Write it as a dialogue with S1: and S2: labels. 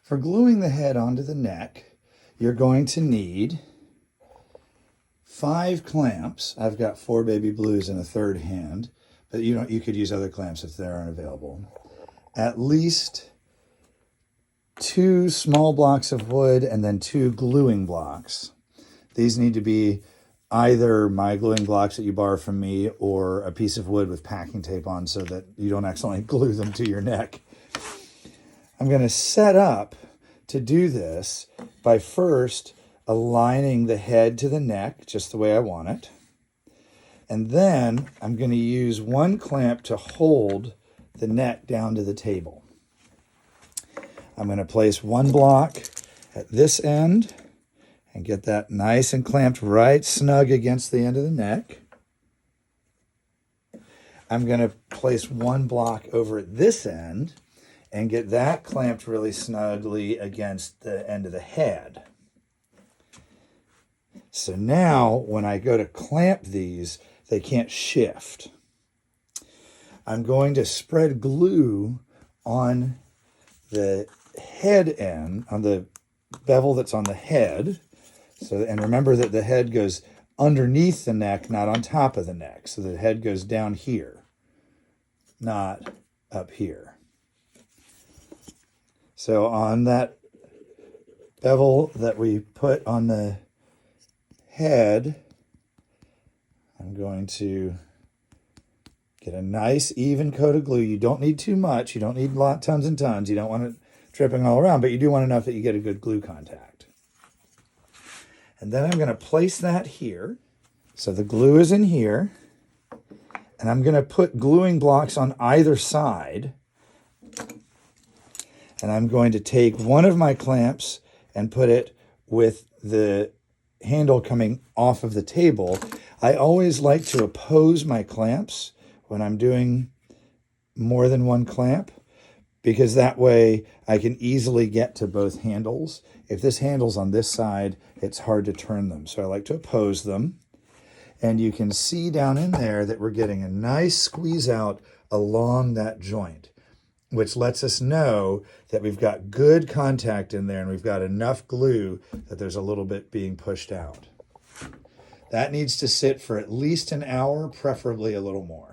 S1: For gluing the head onto the neck, you're going to need 5 clamps. I've got 4 baby blues in a third hand, but you could use other clamps if they aren't available. At least 2 small blocks of wood and then 2 gluing blocks. These need to be either my gluing blocks that you borrow from me or a piece of wood with packing tape on so that you don't accidentally glue them to your neck. I'm going to set up to do this by first aligning the head to the neck just the way I want it. And then I'm going to use 1 clamp to hold the neck down to the table. I'm going to place 1 block at this end and get that nice and clamped right snug against the end of the neck. I'm going to place 1 block over at this end and get that clamped really snugly against the end of the head. So now when I go to clamp these, they can't shift. I'm going to spread glue on the head end, on the bevel that's on the head. And remember that the head goes underneath the neck, not on top of the neck. So the head goes down here, not up here. So on that bevel that we put on the head, I'm going to get a nice even coat of glue. You don't need too much. You don't need tons and tons. You don't want it dripping all around, but you do want enough that you get a good glue contact. And then I'm going to place that here. So the glue is in here. And I'm going to put gluing blocks on either side. And I'm going to take one of my clamps and put it with the handle coming off of the table. I always like to oppose my clamps when I'm doing more than 1 clamp, because that way I can easily get to both handles. If this handle's on this side, it's hard to turn them. So I like to oppose them. And you can see down in there that we're getting a nice squeeze out along that joint, which lets us know that we've got good contact in there and we've got enough glue that there's a little bit being pushed out. That needs to sit for at least an hour, preferably a little more.